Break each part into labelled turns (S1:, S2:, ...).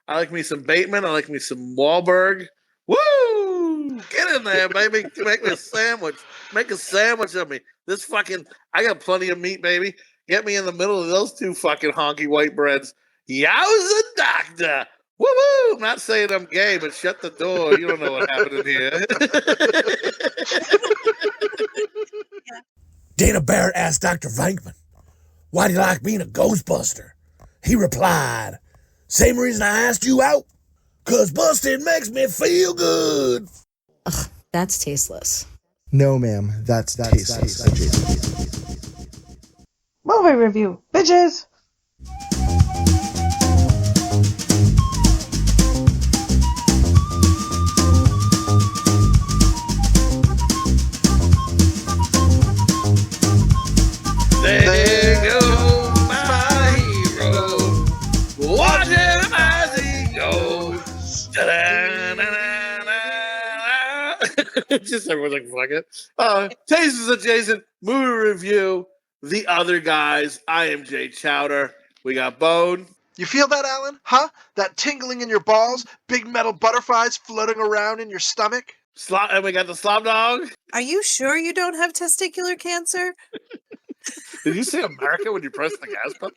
S1: I like me some Bateman. I like me some Wahlberg. Woo! Get in there, baby. Make me a sandwich. Make a sandwich of me. I got plenty of meat, baby. Get me in the middle of those two fucking honky white breads. Yowza, doctor. Woo woo! I'm not saying I'm gay, but shut the door. You don't know what happened in here.
S2: Dana Barrett asked Dr. Venkman, why do you like being a Ghostbuster? He replied, same reason I asked you out. 'Cause busting makes me feel good.
S3: Ugh, that's tasteless.
S4: No, ma'am, that's tasteless.
S5: Movie review, bitches!
S1: There goes my hero. Watch him as he goes. Just everyone's like, fuck it. Tasteless adjacent movie review. The other guys. I am Jay Chowder. We got Bone.
S6: You feel that, Alan? Huh? That tingling in your balls? Big metal butterflies floating around in your stomach?
S1: And we got the Slopdog.
S7: Are you sure you don't have testicular cancer?
S1: Did you say America when you pressed the gas button?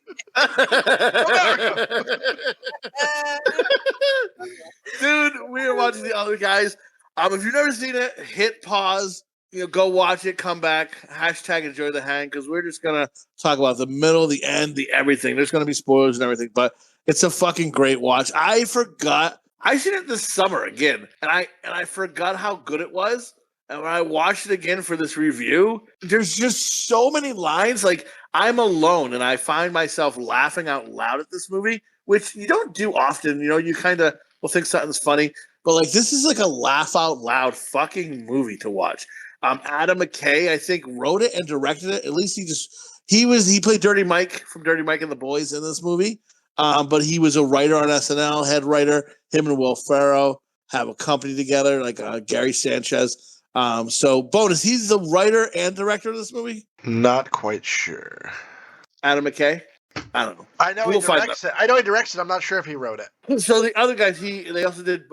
S1: Dude, we are watching The Other Guys. If you've never seen it, hit pause. Go watch it, come back, hashtag enjoy the hang, because we're just going to talk about the middle, the end, the everything. There's going to be spoilers and everything, but it's a fucking great watch. I forgot. I seen it this summer again, and I forgot how good it was. And when I watched it again for this review, there's just so many lines. Like, I'm alone, and I find myself laughing out loud at this movie, which you don't do often. You kind of will think something's funny. But, like, this is like a laugh out loud fucking movie to watch. Adam McKay, I think, wrote it and directed it. At least he played Dirty Mike from Dirty Mike and the Boys in this movie. But he was a writer on SNL, head writer. Him and Will Ferrell have a company together, like Gary Sanchez. So, Bonus, he's the writer and director of this movie?
S6: Not quite sure.
S1: Adam McKay? I don't know.
S6: I know he directs it. I know he directs it. I'm not sure if he wrote it.
S1: So the other guys, they also did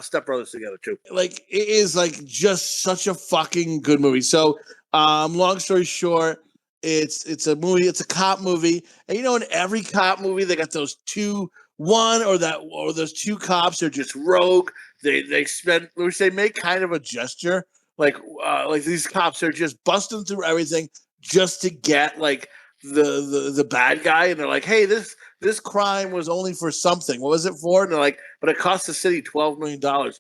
S1: Step Brothers together too. Like, it is like just such a fucking good movie. So, long story short, it's a movie. It's a cop movie, and in every cop movie, they got those those two cops are just rogue. They make kind of a gesture, like these cops are just busting through everything just to get like the bad guy, and they're like, hey, this crime was only for something. What was it for? And they're like, but it cost the city $12 million. Do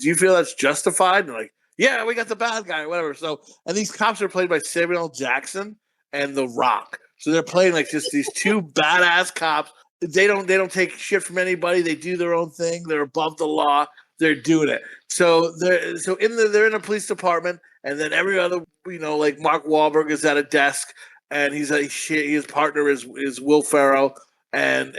S1: you feel that's justified? And they're like, yeah, we got the bad guy, or whatever. So, and these cops are played by Samuel L. Jackson and The Rock. So they're playing like just these two badass cops. They don't take shit from anybody. They do their own thing. They're above the law. They're doing it. So they're in a police department, and then every other, like Mark Wahlberg is at a desk, and his partner is Will Ferrell, and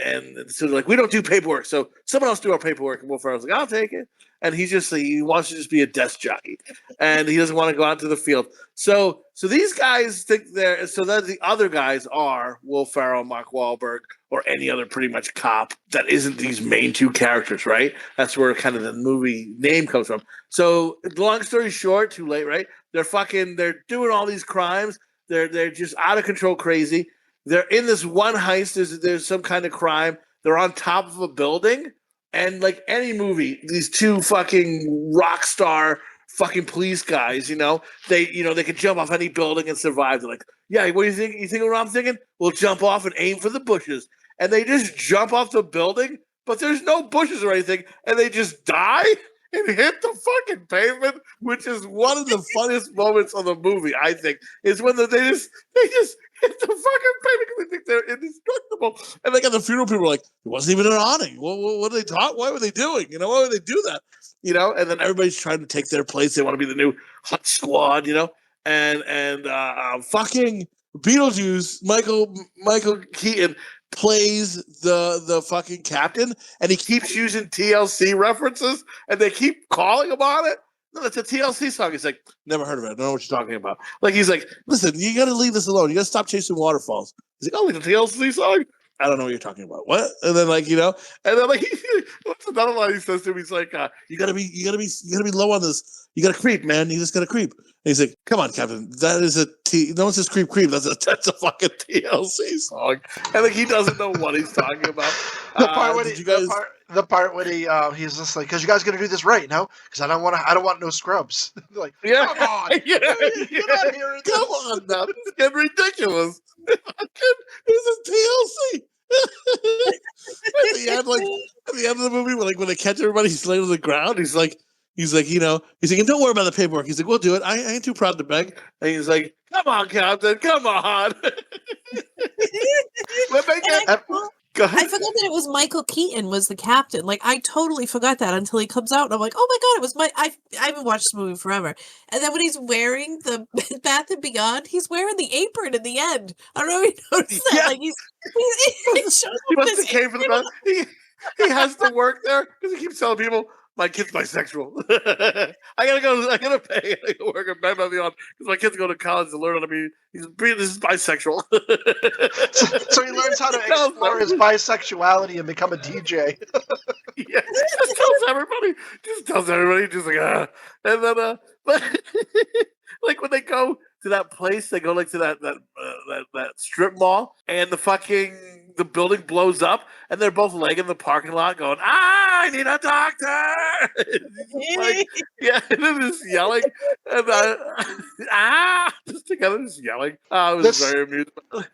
S1: so they're like, we don't do paperwork, so someone else do our paperwork. And Will Ferrell's like, I'll take it, and he wants to just be a desk jockey, and he doesn't want to go out to the field. So these guys think that the other guys are Will Ferrell, Mark Wahlberg, or any other pretty much cop that isn't these main two characters, right? That's where kind of the movie name comes from. So long story short, too late, right? They're doing all these crimes. They're just out of control, crazy. They're in this one heist. There's some kind of crime. They're on top of a building, and like any movie, these two fucking rock star fucking police guys, they can jump off any building and survive. They're like, yeah, what do you think? You think what I'm thinking? We'll jump off and aim for the bushes. And they just jump off the building, but there's no bushes or anything, and they just die and hit the fucking pavement, which is one of the funniest moments of the movie, I think, is when they just hit the fucking pavement because they think they're indestructible. And like at the funeral, people are like, it wasn't even an awning. What are they talking? Why were they doing? Why would they do that? And then everybody's trying to take their place. They want to be the new hot squad, and fucking Beetlejuice, Michael Keaton plays the fucking captain, and he keeps using TLC references, and they keep calling him on it. No, it's a TLC song. He's like, never heard of it. I don't know what you're talking about. Like, he's like, listen, you got to leave this alone. You got to stop chasing waterfalls. He's like, oh, like a TLC song? I don't know what you're talking about. What? And then like, and then like, what's another line he says to him? He's like, you gotta be low on this. You gotta creep, man. You just gotta creep. And he's like, come on, Captain. That is no one says creep. That's a fucking TLC song. And like, he doesn't know what he's talking about.
S6: The part when he's just like, because you guys gonna do this right, no? Because I don't want no scrubs. Like,
S1: yeah,
S6: come on,
S1: yeah,
S6: you're not hearing this.
S1: come on now, this is getting ridiculous. This is TLC. At the end of the movie, when they catch everybody, he's laying on the ground. He's like, don't worry about the paperwork. He's like, we'll do it. I ain't too proud to beg. And he's like, come on, Captain, come on.
S7: I forgot that it was Michael Keaton was the captain. Like, I totally forgot that until he comes out, and I'm like, oh my god, it was I haven't watched this movie forever. And then when he's wearing the Bath and Beyond, he's wearing the apron in the end. I don't know if you noticed that.
S1: Yeah.
S7: Like he
S1: must have came from the bath. He has to work there because he keeps telling people, my kid's bisexual. I gotta pay. I gotta work at Bath and Beyond because my kid's going to college to learn how to be. This is bisexual.
S6: so he learns how to explore his bisexuality and become a DJ.
S1: Yeah, just tells everybody. Just like and then like when they go to that place, they go like to that strip mall, and the building blows up, and they're both laying in the parking lot going, I need a doctor. Like, yeah, and then just yelling, and just together, just yelling. It was very amusing.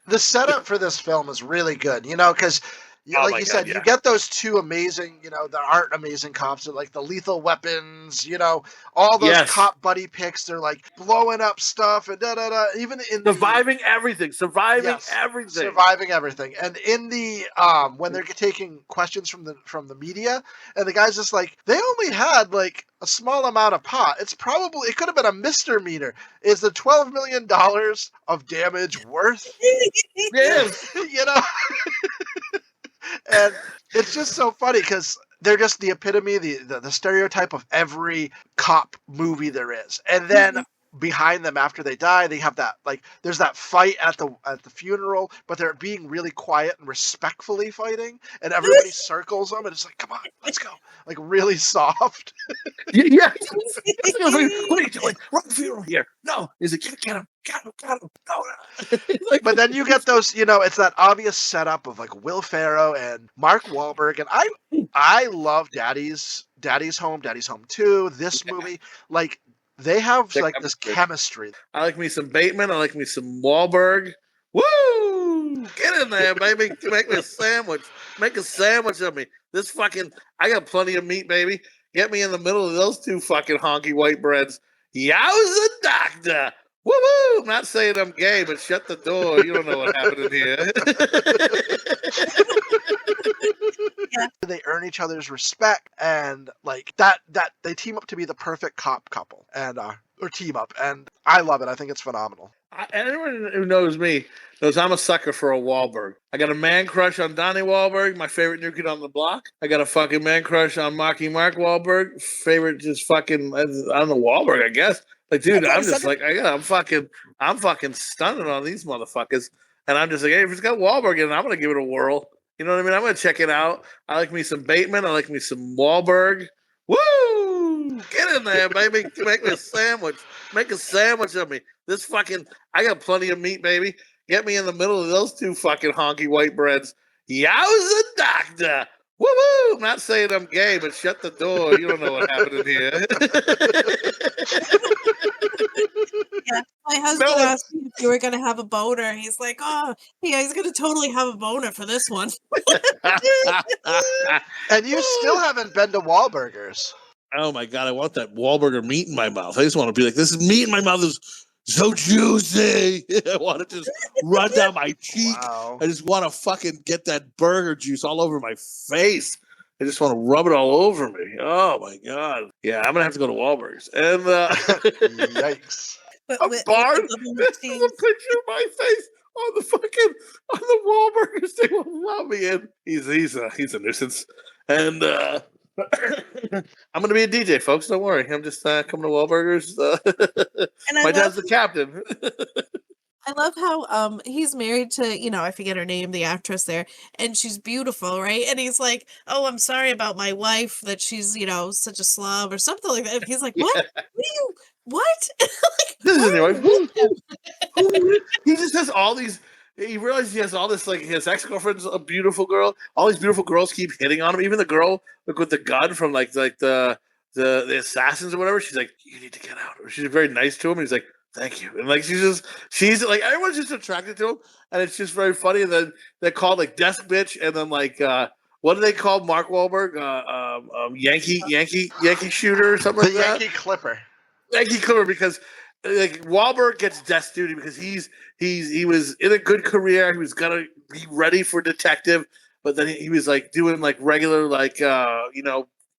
S6: The setup for this film is really good, because you said, you get those two amazing, that aren't amazing cops, like the Lethal Weapons, all those cop buddy picks. They're like blowing up stuff and even in
S1: surviving everything.
S6: And in the when they're taking questions from the media, and the guy's just like, they only had like a small amount of pot. It could have been a misdemeanor. Is the $12 million of damage worth?
S1: Yes.
S6: And it's just so funny because they're just the epitome, the stereotype of every cop movie there is. And then behind them, after they die, they have that, like, there's that fight at the funeral, but they're being really quiet and respectfully fighting, and everybody circles them, and it's like, come on, let's go, like really soft.
S1: Yeah. What are you doing? Run the funeral here. No. He's like, get him. No. Like,
S6: but then you get those, it's that obvious setup of like Will Ferrell and Mark Wahlberg, and I love Daddy's Home, Daddy's Home 2, this movie, like, they have like this chemistry.
S1: I like me some Bateman. I like me some Wahlberg. Woo! Get in there, baby. Make me a sandwich. Make a sandwich of me. I got plenty of meat, baby. Get me in the middle of those two fucking honky white breads. Yowza, doctor. Woo-woo! I'm not saying I'm gay, but shut the door. You don't know what happened in here.
S6: Yeah. They earn each other's respect, and like that they team up to be the perfect cop couple, and or team up, and I love it. I think it's phenomenal.
S1: Anyone who knows me knows I'm a sucker for a Wahlberg. I got a man crush on Donnie Wahlberg, my favorite new kid on the block. I got a fucking man crush on Mark Wahlberg, favorite just fucking, I don't know, Wahlberg, I guess. Like, dude, I'm just like, I'm fucking stunning on these motherfuckers, and I'm just like, hey, if it's got Wahlberg in it, I'm gonna give it a whirl. You know what I mean? I'm gonna check it out. I like me some Bateman. I like me some Wahlberg. Woo! Get in there, baby. Make me a sandwich. Make a sandwich of me. I got plenty of meat, baby. Get me in the middle of those two fucking honky white breads. Yowza, doctor. Woo-woo! I'm not saying I'm gay, but shut the door. You don't know what happened in here.
S7: Yeah, my husband asked me if you were going to have a boner. He's like, oh, yeah, he's going to totally have a boner for this one.
S6: And you still haven't been to Wahlburgers.
S1: Oh, my God. I want that Wahlburger meat in my mouth. I just want to be like, this is meat in my mouth. Is so juicy. I want to just run down my cheek.
S6: Wow.
S1: I just want to fucking get that burger juice all over my face. I just want to rub it all over me. Oh, my God. Yeah, I'm going to have to go to Wahlburgers. And
S6: yikes.
S1: I'm barred. This is a picture of my face on the Wahlburgers they will allow me in. He's a nuisance. And I'm going to be a DJ, folks. Don't worry. I'm just coming to Wahlburgers. My dad's the captain.
S7: I love how he's married to, I forget her name, the actress there, and she's beautiful, right? And he's like, "Oh, I'm sorry about my wife that she's, such a slob or something like that." And he's like, "What? What are you? What?" Like,
S1: This
S7: why
S1: isn't your
S7: are
S1: wife.
S7: you with him?
S1: He just has all these. He realizes he has all this, like, his ex-girlfriend's a beautiful girl. All these beautiful girls keep hitting on him. Even the girl, like, with the gun from, like the assassins or whatever, she's like, "You need to get out." Or she's very nice to him. And he's like, "Thank you." And, like, she's like, everyone's just attracted to him. And it's just very funny. And then they're called, like, desk bitch. And then, like, what do they call Markwahlberg? Yankee shooter or something like that?
S6: The Yankee Clipper.
S1: Yankee Clipper, because like Wahlberg gets desk duty because he was in a good career. He was gonna be ready for detective, but then he was like doing like regular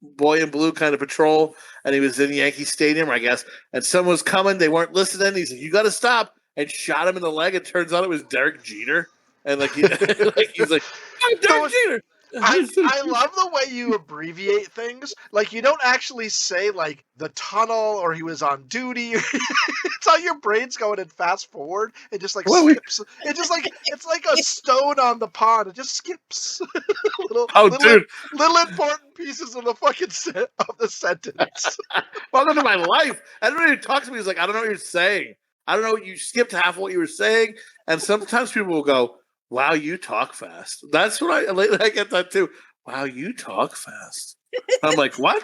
S1: boy in blue kind of patrol, and he was in Yankee Stadium, I guess. And someone was coming, they weren't listening. He said, "You got to stop!" and shot him in the leg. It turns out it was Derek Jeter, and like he's like, "I'm Derek Jeter."
S6: I love the way you abbreviate things. Like, you don't actually say, like, the tunnel or he was on duty. It's how your brain's going in fast forward. It just, like, skips. It just, like, it's like a stone on the pond. It just skips little important pieces of the fucking of the sentence.
S1: Welcome to my life. Everybody who talks to me is like, "I don't know what you're saying. I don't know. You skipped half of what you were saying." And sometimes people will go, "Wow, you talk fast." That's what I get that too. "Wow, you talk fast." And I'm like, "What?"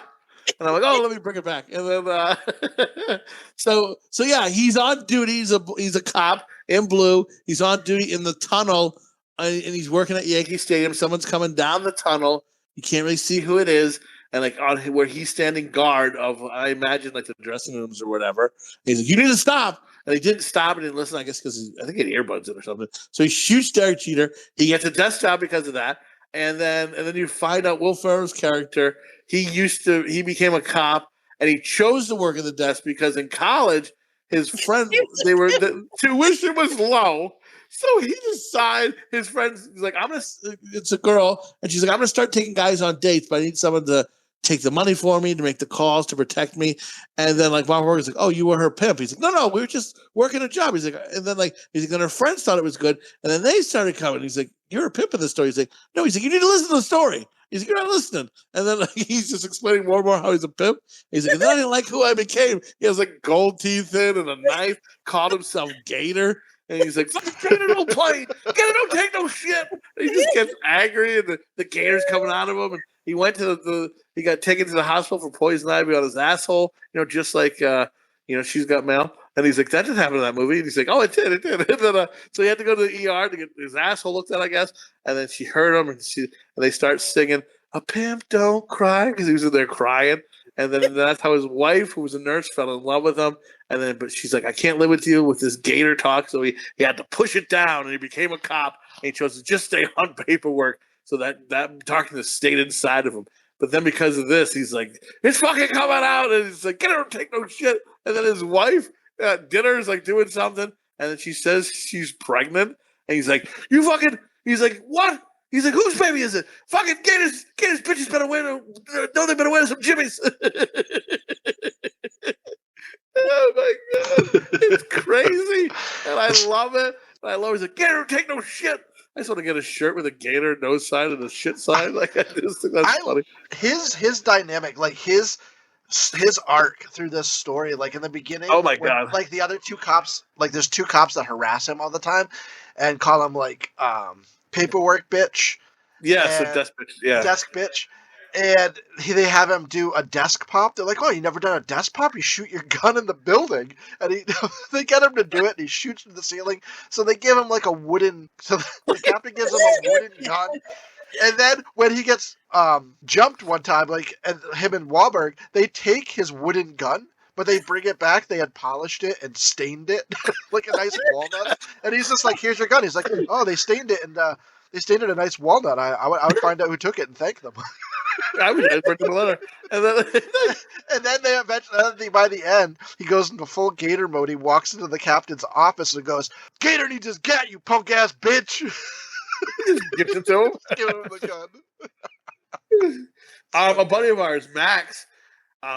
S1: And I'm like, "Oh, let me bring it back." And then, so yeah, he's on duty. He's a cop in blue. He's on duty in the tunnel, and he's working at Yankee Stadium. Someone's coming down the tunnel. You can't really see who it is, and like on where he's standing guard of, I imagine, like the dressing rooms or whatever. He's like, "You need to stop." And he didn't stop and didn't listen, I guess, because I think he had earbuds in or something. So he shoots Derek Jeter. He gets a desk job because of that. And then you find out Will Ferrell's character. He became a cop, and he chose to work at the desk because in college, his friend, the tuition was low. So he decided, his friends, he's like, it's a girl, and she's like, "I'm going to start taking guys on dates, but I need someone to take the money for me, to make the calls, to protect me." And then like Bob Morgan's like, "Oh, you were her pimp." He's like, No, we were just working a job." He's like, and then her friends thought it was good, and then they started coming. He's like, "You're a pimp in the story." He's like, "No." He's like, "You need to listen to the story." He's like, "You're not listening." And then like, he's just explaining more and more how he's a pimp. He's like, "And then I didn't like who I became." He has like gold teeth in and a knife, called himself Gator. And he's like, "Gator don't play. Gator don't take no shit." And he just gets angry, and the Gator's coming out of him. And he went to he got taken to the hospital for poison ivy on his asshole, just like, She's Got Mail. And he's like, "That didn't happen in that movie." And he's like, "Oh, it did. And then, so he had to go to the ER to get his asshole looked at, I guess. And then she heard him, and they start singing, "A Pimp Don't Cry," because he was in there crying. And then that's how his wife, who was a nurse, fell in love with him. And then, but she's like, "I can't live with you with this Gator talk." So he had to push it down, and he became a cop. And he chose to just stay on paperwork. So that darkness stayed inside of him. But then because of this, he's like, "It's fucking coming out." And he's like, "Get her, don't take no shit." And then his wife at dinner is like doing something. And then she says she's pregnant. And he's like, he's like, "What?" He's like, "Whose baby is it?" "Fucking Gator's bitches better win. No, they better win some jimmies." Oh my God. It's crazy. And I love it. And I love it. He's like, "Gator, take no shit." I just want to get a shirt with a Gator no sign and a shit sign. Like, I just think that's funny.
S6: His dynamic, like his arc through this story, like in the beginning.
S1: Oh my God.
S6: Like the other two cops, like there's two cops that harass him all the time and call him like paperwork bitch.
S1: Yes, a desk bitch. Yeah.
S6: Desk bitch. And they have him do a desk pop. They're like, "Oh, you never done a desk pop? You shoot your gun in the building." And they get him to do it, and he shoots in the ceiling. So they give him like a wooden. So the captain gives him a wooden gun. And then when he gets jumped one time, like him and Wahlberg, they take his wooden gun, but they bring it back. They had polished it and stained it like a nice walnut. And he's just like, "Here's your gun." He's like, "Oh, they stained it, and they stained it a nice walnut. I would find out who took it and thank them."
S1: I would write them a letter. And
S6: then they eventually, by the end, he goes into full Gator mode. He walks into the captain's office and goes, "Gator needs his gat, you punk ass bitch."
S1: Just gives it to him.
S6: Give him the gun.
S1: A buddy of ours, Max,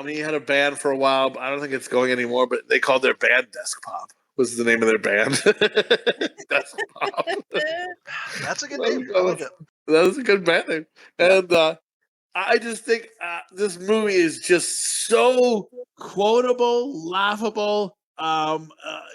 S1: he had a band for a while. But I don't think it's going anymore, but they called their band Desk Pop, was the name of their band. That's Pop.
S6: That's a good name. I like it.
S1: That was a good band name. And I just think this movie is just so quotable, laughable.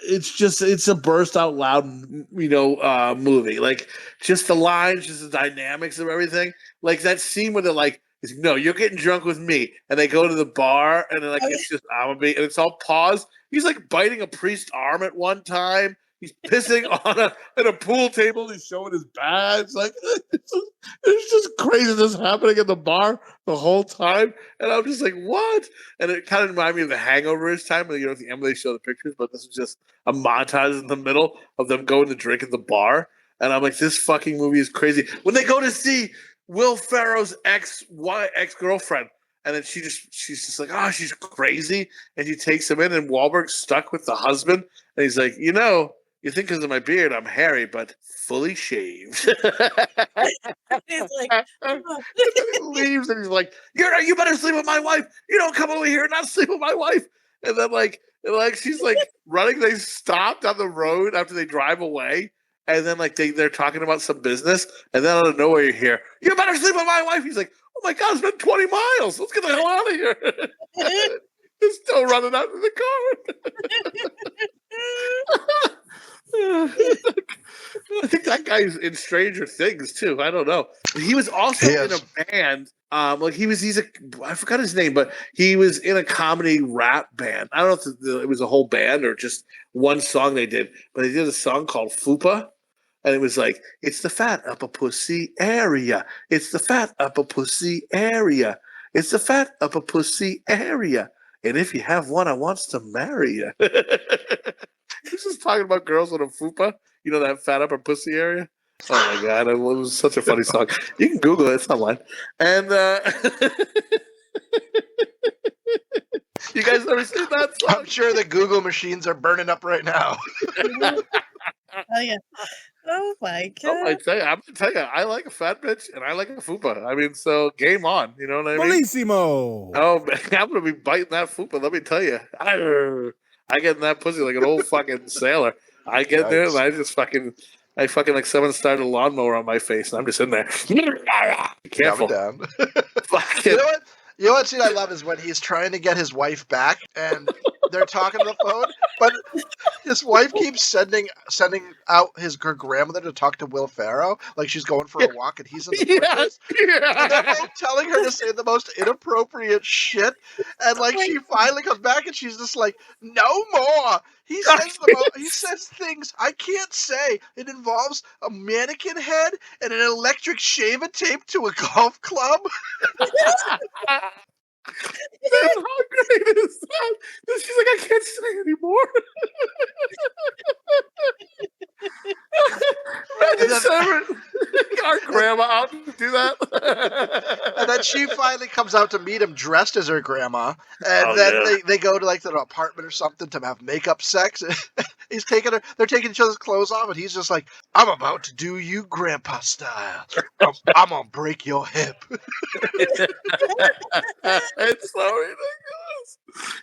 S1: It's a burst out loud, movie. Like just the lines, just the dynamics of everything. Like that scene where they're like, "No, you're getting drunk with me," and they go to the bar, and they're like, "It's just and it's all paused." He's like biting a priest's arm at one time. He's pissing on a pool table. He's showing his badge. Like it's just craziness happening in the bar the whole time. And I'm just like, what? And it kind of reminded me of The Hangover-ish time. At the end they show the pictures, but this is just a montage in the middle of them going to drink at the bar. And I'm like, this fucking movie is crazy. When they go to see Will Ferrell's ex-girlfriend, and then she's just like, oh, she's crazy. And she takes him in, and Wahlberg's stuck with the husband. And he's like, you think because of my beard I'm hairy, but fully shaved.
S7: He's like, oh.
S1: He leaves, and he's like, you better sleep with my wife. You don't come over here and not sleep with my wife. And then she's like running. They stop down the road after they drive away. And then they're talking about some business. And then out of nowhere you hear, you better sleep with my wife. He's like, oh my God, it's been 20 miles. Let's get the hell out of here. They're still running out of the car. I think that guy's in Stranger Things too. I don't know. He was also in a band. I forgot his name, but he was in a comedy rap band. I don't know if it was a whole band or just one song they did, but they did a song called Fupa. And it was like, it's the fat upper pussy area. It's the fat upper pussy area. It's the fat upper pussy area. And if you have one, I wants to marry you. He's just talking about girls with a fupa. You know, that fat upper pussy area? Oh, my God. It was such a funny song. You can Google it. It's online. And you guys ever seen that song?
S6: I'm sure the Google machines are burning up right now.
S7: Oh, yeah. Oh, my God.
S1: I'm going to tell you, I like a fat bitch and I like a fupa. I mean, so game on. You know what I mean?
S2: Bellissimo.
S1: Oh, man, I'm going to be biting that fupa. Let me tell you. I get in that pussy like an old fucking sailor. I get there and I fucking like someone started a lawnmower on my face and I'm just in there. Careful.
S6: Down.
S1: Fucking.
S6: You know what scene I love is when he's trying to get his wife back and they're talking on the phone, but his wife keeps sending out her grandmother to talk to Will Ferrell, like she's going for a walk and he's in the bushes. And they're both telling her to say the most inappropriate shit. And she finally comes back and she's just like, no more. He says things I can't say. It involves a mannequin head and an electric shaver taped to a golf club.
S1: How great is that? She's like, I can't say anymore. Imagine our grandma out to do that.
S6: And then she finally comes out to meet him dressed as her grandma. And they go to their apartment or something to have makeup sex. They're taking each other's clothes off, and he's just like, I'm about to do you grandpa style. I'm gonna break your hip.
S1: It's so ridiculous.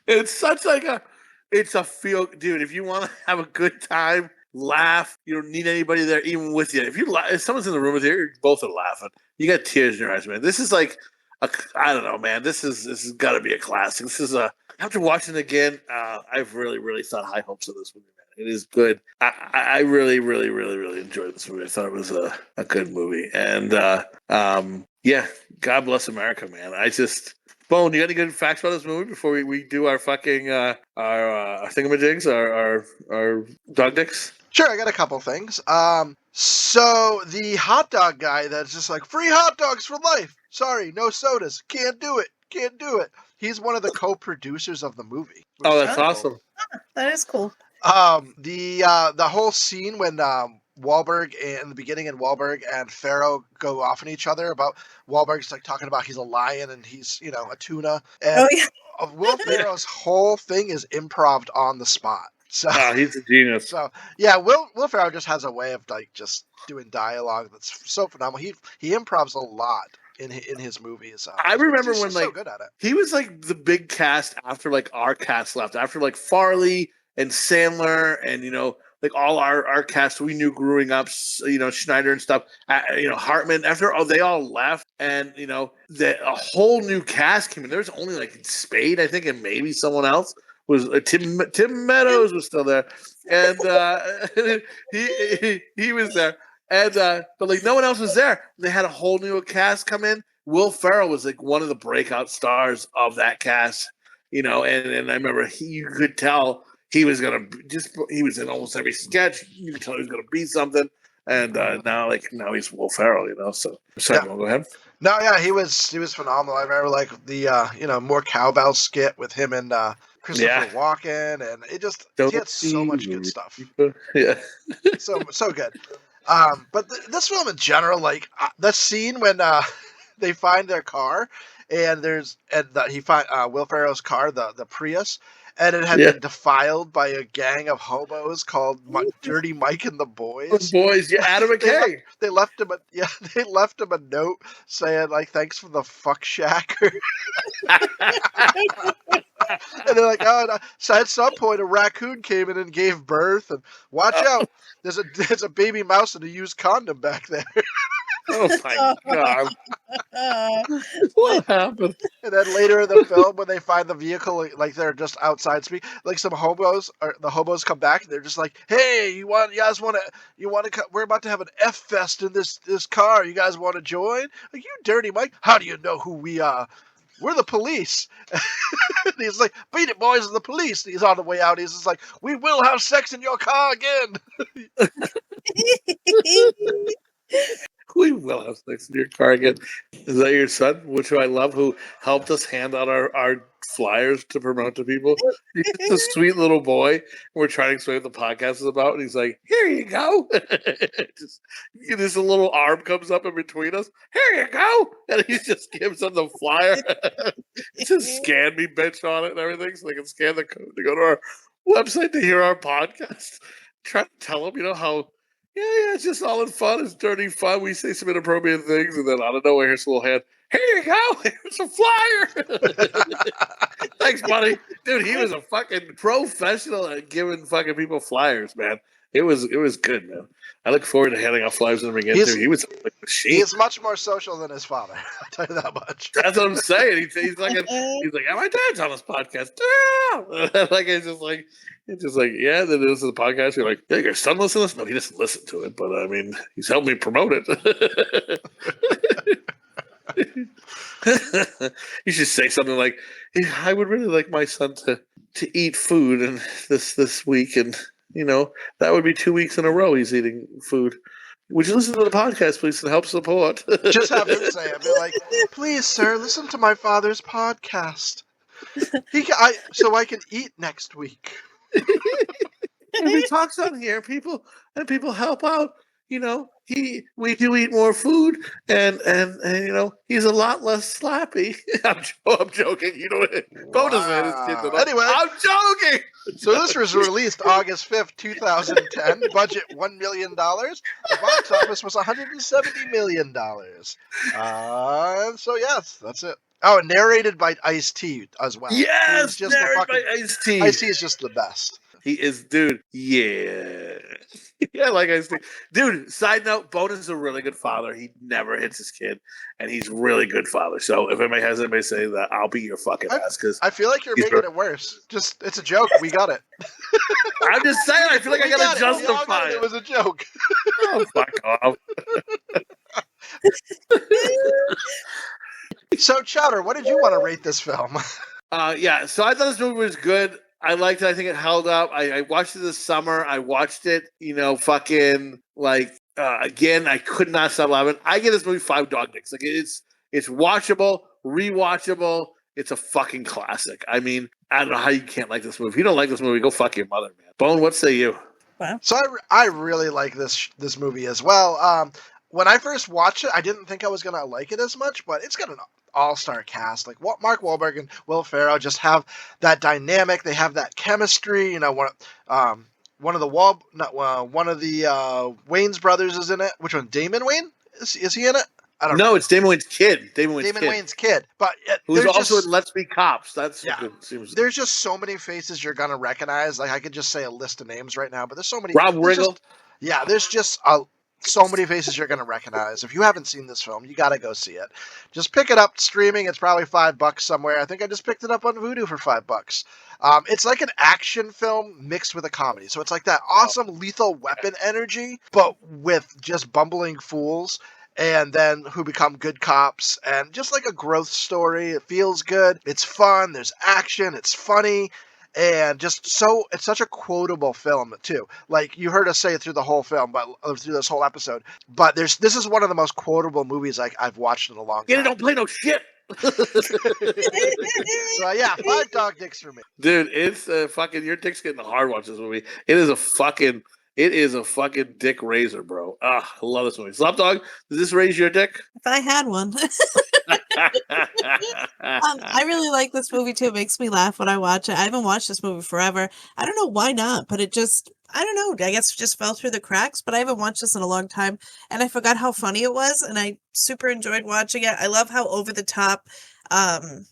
S1: It's such it's a feel, dude. If you want to have a good time, laugh. You don't need anybody there, even with you. If someone's in the room with you, you both are laughing. You got tears in your eyes, man. This is I don't know, man. This has got to be a classic. After watching it again, I've really, really thought high hopes of this movie, man. It is good. I really, really, really, really enjoyed this movie. I thought it was a good movie, and yeah, God bless America, man. Bone, you got any good facts about this movie before we do our fucking our thingamajigs, our dog dicks?
S6: Sure, I got a couple things. So the hot dog guy that's just like, free hot dogs for life. Sorry, no sodas. Can't do it. He's one of the co-producers of the movie.
S1: Oh, that's awesome.
S7: That is cool.
S6: The whole scene when Wahlberg in the beginning and Wahlberg and Farrow go off on each other about Wahlberg's talking about he's a lion and he's a tuna. And Will Ferrell's whole thing is improv on the spot. So
S1: he's a genius.
S6: So yeah, Will Ferrell just has a way of just doing dialogue that's so phenomenal. He improvs a lot in his movies.
S1: I remember when
S6: so good at it.
S1: He was the big cast after our cast left. After Farley and Sandler and like all our cast we knew growing up, Schneider and stuff, Hartman. After they all left, and a whole new cast came in. There was only like Spade, I think, and maybe someone else was Tim Meadows was still there, and he was there, and but like no one else was there. They had a whole new cast come in. Will Ferrell was like one of the breakout stars of that cast, and I remember you could tell. He was he was in almost every sketch. You could tell he was gonna be something, and now he's Will Ferrell, So sorry, go ahead.
S6: No, yeah, he was phenomenal. I remember like the more cowbell skit with him and Christopher Walken, and he had so much good stuff.
S1: Yeah,
S6: so good. But this film in general, like that scene when they find their car, and he find Will Ferrell's car, the Prius. And it had been defiled by a gang of hobos called Dirty Mike and the Boys.
S1: The Boys, Adam McKay.
S6: They left him a note saying like, "Thanks for the fuck shack." And they're like, "Oh." No. So at some point, a raccoon came in and gave birth. And watch out, there's a baby mouse and a used condom back there.
S1: Oh my god! What happened?
S6: And then later in the film, when they find the vehicle, like they're just outside speak, like some hobos, or the hobos come back, and they're just like, "Hey, you guys want to? We're about to have an F fest in this car. You guys want to join? Like, you dirty Mike? How do you know who we are? We're the police." And he's like, "Beat it, boys, the police." And he's on the way out. He's just like, "We will have sex in your car again."
S1: We will have sex in your car again. Is that your son? Which I love, who helped us hand out our flyers to promote to people. He's just a sweet little boy. And we're trying to explain what the podcast is about. And he's like, "Here you go." This little arm comes up in between us. "Here you go." And he just gives them the flyer. Just scan me, bitch, on it and everything. So they can scan the code to go to our website to hear our podcast. Try to tell them, how... Yeah, it's just all in fun. It's dirty fun. We say some inappropriate things, and then out of nowhere, here's a little hand. "Here you go. Here's a flyer." Thanks, buddy. Dude, he was a fucking professional at giving fucking people flyers, man. It was good, man. I look forward to handing out flyers when we get there. He was a machine.
S6: He's much more social than his father. I'll tell you that much.
S1: That's what I'm saying. He's like, "Yeah, my dad's on this podcast." Like it's just like, yeah. Then this is the podcast. You're like, "Yeah, your son listens to this?" No, he doesn't listen to it, but I mean, he's helped me promote it. You should say something like, "I would really like my son to eat food and this week, and that would be 2 weeks in a row he's eating food. Would you listen to the podcast, please, and help support?"
S6: Just have him say it. Be like, "Please, sir, listen to my father's podcast. So I can eat next week."
S1: And he talks on here, people help out. We do eat more food, and he's a lot less slappy. I'm joking. Bonus man is kidding.
S6: Anyway,
S1: I'm joking.
S6: So this was released August 5th, 2010. Budget $1 million. The box office was $170 million. So yes, that's it. Oh, and narrated by Ice-T as well.
S1: Yes, narrated by Ice-T.
S6: Ice-T is just the best.
S1: He is, dude. Yeah. Yeah, like I said. Dude, side note, Bonus is a really good father. He never hits his kid, and he's a really good father. So if anybody has anybody say that, I'll be your fucking ass. Because
S6: I feel like you're making it worse. It's a joke. We got it.
S1: I'm just saying, I feel like I gotta justify it.
S6: It was a joke.
S1: Oh, fuck off.
S6: So, Chowder, what did you want to rate this film?
S1: Yeah, so I thought this movie was good. I liked it. I think it held up. I watched it this summer. I watched it, again, I could not stop laughing. I give this movie 5 dog dicks. Like, it's watchable, rewatchable. It's a fucking classic. I mean, I don't know how you can't like this movie. If you don't like this movie, go fuck your mother, man. Bone, what say you?
S6: So I really like this movie as well. When I first watched it, I didn't think I was going to like it as much, but it's got an all-star cast. Like, Markwahlberg and Will Ferrell just have that dynamic. They have that chemistry. One of the Wayne's brothers is in it. Which one? Damon Wayne? Is he in it? I don't
S1: No,
S6: know.
S1: it's Damon Wayne's kid. Damon
S6: Wayne's kid. But
S1: who's
S6: there's
S1: also
S6: just,
S1: in Let's Be Cops. That's
S6: yeah.
S1: seems.
S6: There's just so many faces you're gonna recognize. Like I could just say a list of names right now, but there's so many.
S1: Rob Riggle.
S6: There's just so many faces you're gonna recognize. If you haven't seen this film, you gotta go see it. Just pick it up streaming. It's probably $5 somewhere. I think I just picked it up on Vudu for $5. It's like an action film mixed with a comedy. So it's like that awesome Lethal Weapon energy, but with just bumbling fools. And then who become good cops, and just like a growth story. It feels good. It's fun. There's action. It's funny. And just it's such a quotable film too. Like you heard us say it through the whole film, but through this whole episode. But this is one of the most quotable movies I've watched in a long time.
S1: Gator don't play no shit.
S6: So yeah, 5 dog dicks for me.
S1: Dude, it's fucking your dick's getting hard watching this movie. It is a fucking dick raiser, bro. I love this movie. Slopdog, does this raise your dick?
S7: If I had one. I really like this movie too. It makes me laugh when I watch it. I haven't watched this movie forever. I don't know why not, but I don't know. I guess it just fell through the cracks, but I haven't watched this in a long time. And I forgot how funny it was, and I super enjoyed watching it. I love how over the top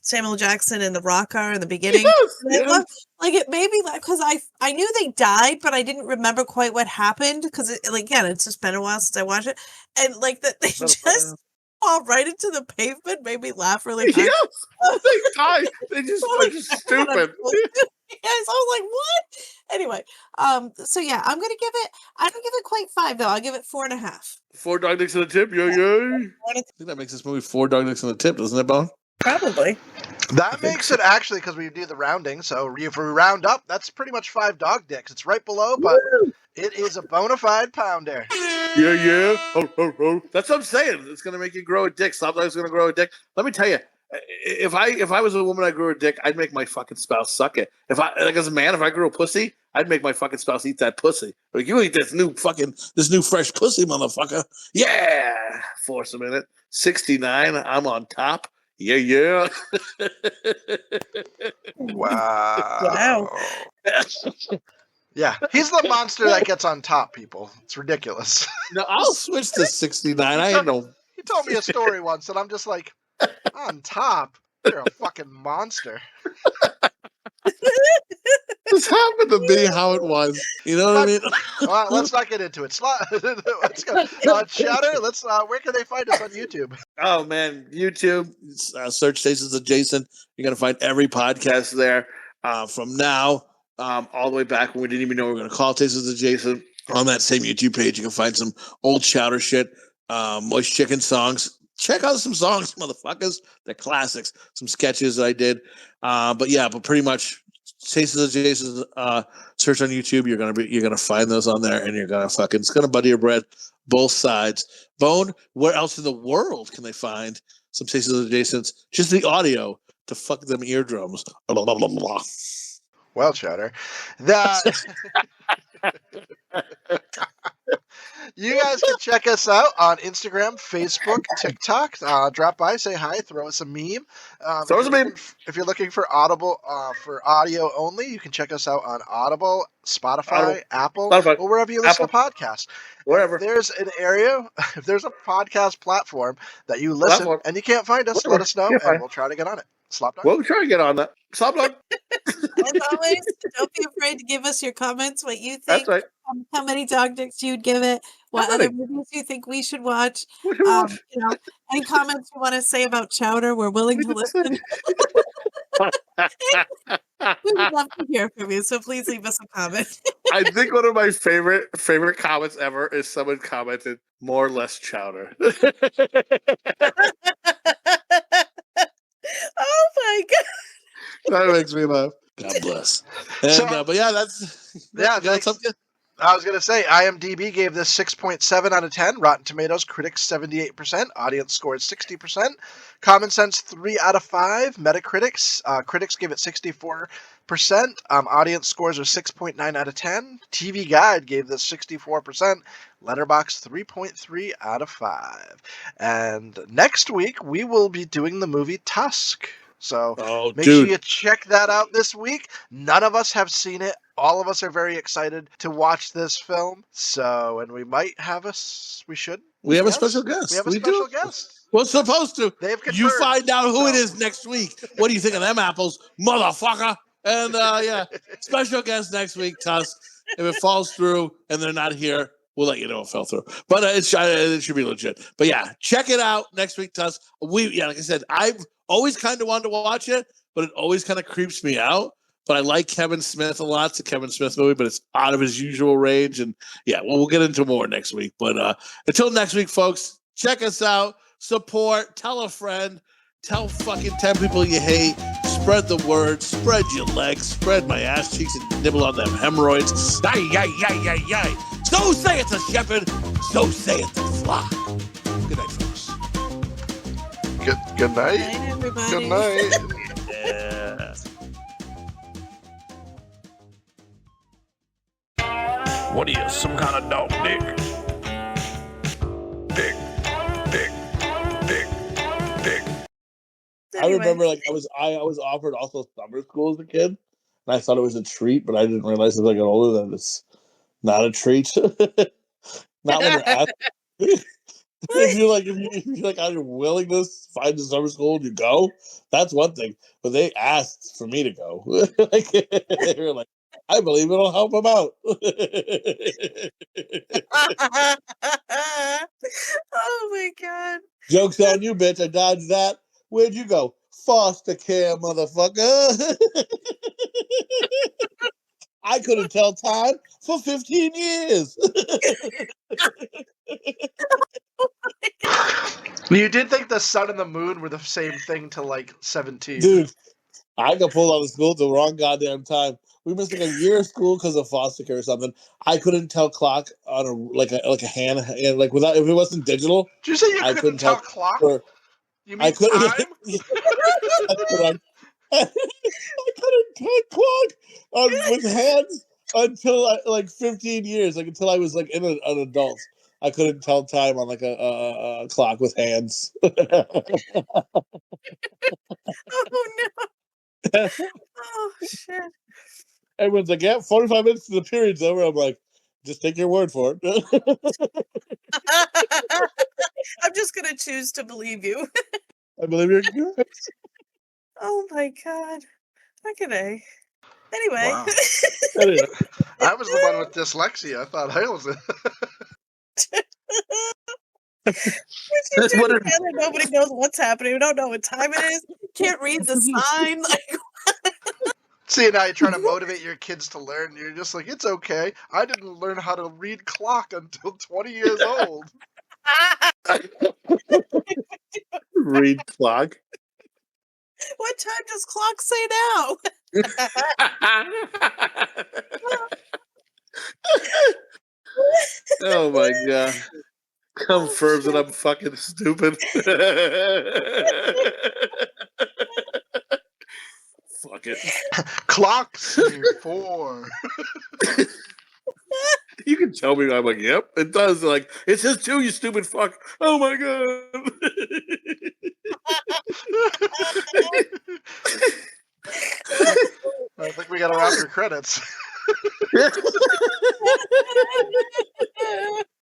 S7: Samuel Jackson and The Rock are in the beginning. Yes. Like it made me laugh because I knew they died, but I didn't remember quite what happened because again, it's just been a while since I watched it, and like that they just fall right into the pavement made me laugh really hard.
S1: Yes, they die. They just are just stupid.
S7: Yes, I was like, what? Anyway, so yeah, I don't give it quite 5 though. I'll give it 4.5.
S1: 4 dog dicks in the tip, yo. I think that makes this movie 4 dog dicks in the tip, doesn't it, Bone?
S7: Probably.
S6: That makes it actually because we do the rounding. So if we round up, that's pretty much 5 dog dicks. It's right below, but it is a bona fide pounder.
S1: Yeah. Oh. That's what I'm saying. It's gonna make you grow a dick. Slopdog's gonna grow a dick. Let me tell you, if I was a woman, I grew a dick, I'd make my fucking spouse suck it. As a man, if I grew a pussy, I'd make my fucking spouse eat that pussy. Like, you eat this new fresh pussy, motherfucker. Yeah, force a minute. 69. I'm on top. Yeah.
S6: Wow. Yeah, he's the monster that gets on top, people. It's ridiculous.
S1: No, I'll switch to 69. I ain't no.
S6: He told me a story once, and I'm just like, on top? You're a fucking monster.
S1: This happened to be how it was. You know what I mean?
S6: Well, let's not get into it. Let's go. Chowder, where can they find us on YouTube?
S1: Oh, man. YouTube, search Tasteless Adjacent. You're going to find every podcast there from now all the way back when we didn't even know we were going to call Tasteless Adjacent. On that same YouTube page, you can find some old Chowder shit, Moist Chicken songs. Check out some songs, motherfuckers. They're classics. Some sketches I did. But pretty much Tasteless Adjacent, search on YouTube. You're gonna find those on there, and it's gonna butter your bread both sides. Bone, where else in the world can they find some Tasteless Adjacents? Just the audio to fuck them eardrums. Blah, blah, blah, blah.
S6: Well, Chowder, that you guys can check us out on Instagram, Facebook, TikTok. Drop by, say hi, throw us a meme.
S1: Throw us a meme.
S6: If you're looking for Audible for audio only, you can check us out on Audible, Spotify, Apple, or wherever you listen to podcasts.
S1: Wherever.
S6: If there's an area, if there's a podcast platform that you listen and you can't find us, let us know, and we'll try to get on it. Slopdog?
S1: We'll try to get on that. Slopdog.
S7: As always, don't be afraid to give us your comments, what you think.
S1: That's right.
S7: How many dog dicks you'd give it, what other movies you think we should watch. Any comments you want to say about Chowder, we're willing to listen. We would love to hear from you, so please leave us a comment.
S1: I think one of my favorite comments ever is someone commented, "More or less Chowder."
S7: Oh my god.
S1: That makes me laugh. God bless. And, but yeah, that's something.
S6: I was going to say, IMDb gave this 6.7 out of 10. Rotten Tomatoes, critics 78%. Audience scored 60%. Common Sense 3 out of 5. Metacritics, critics gave it 64%. Audience scores are 6.9 out of 10. TV Guide gave this 64%. Letterboxd 3.3 out of 5. And next week, we will be doing the movie Tusk. So make sure you check that out this week. None of us have seen it. All of us are very excited to watch this film. So, and we might have we should.
S1: We have a
S6: Yes?
S1: special guest.
S6: We have a special guest.
S1: We're supposed to.
S6: They've
S1: You
S6: confirmed,
S1: find out who it
S6: so.
S1: is next week. What do you think of them apples, motherfucker? And yeah, special guest next week, Tuss. If it falls through and they're not here, we'll let you know it fell through. But it should be legit. But yeah, check it out next week, Tuss. Like I said, I've always kind of wanted to watch it, but it always kind of creeps me out. But I like Kevin Smith a lot. It's a Kevin Smith movie, but it's out of his usual range. And yeah, well, we'll get into more next week. But until next week, folks, check us out, support, tell a friend, tell fucking 10 people you hate, spread the word, spread your legs, spread my ass cheeks and nibble on them hemorrhoids. Yay, yay, yay, yay, yay. So say it to shepherd, so say it to flock. Good night, folks.
S6: Good night.
S7: Good night, everybody.
S6: Good night.
S1: Yeah.
S2: What are you, some kind of dog dick? Dick.
S1: I remember, like, I was offered also summer school as a kid, and I thought it was a treat, but I didn't realize as I got older that it's not a treat. Not when you're asked. if you're like out of willingness, find the summer school and you go, that's one thing. But they asked for me to go. Like, they were like, I believe it'll help them out.
S7: Oh my god.
S1: Joke's on you, bitch. I dodged that. Where'd you go? Foster care, motherfucker. I couldn't tell time for 15 years.
S6: You did think the sun and the moon were the same thing to like 17.
S1: Dude, I got pulled out of school at the wrong goddamn time. We missed like a year of school because of foster care or something. I couldn't tell clock on a hand, and like without if it wasn't digital.
S6: Did you say you
S1: I
S6: couldn't tell clock? You mean
S1: I couldn't.
S6: time?
S1: I couldn't tell clock with hands until like 15 years, like until I was like an adult. I couldn't tell time on like a clock with hands.
S7: Oh no. Oh shit.
S1: Everyone's like, yeah, 45 minutes to the period's over. I'm like, just take your word for it.
S7: I'm just gonna choose to believe you.
S1: I believe you're good.
S7: Oh my god. Look at Anyway.
S6: Wow. I was the one with dyslexia. I thought I was it.
S7: Nobody knows what's happening. We don't know what time it is. Can't read the sign.
S6: See, now you're trying to motivate your kids to learn. You're just like, it's okay. I didn't learn how to read clock until 20 years old.
S1: Read clock.
S7: What time does clock say now?
S1: Oh my god. Confirms that I'm fucking stupid. Fuck it.
S6: Clock say 4.
S1: You can tell me. I'm like, yep, it does. Like, it says 2, you stupid fuck. Oh my god.
S6: I think we got to wrap your credits.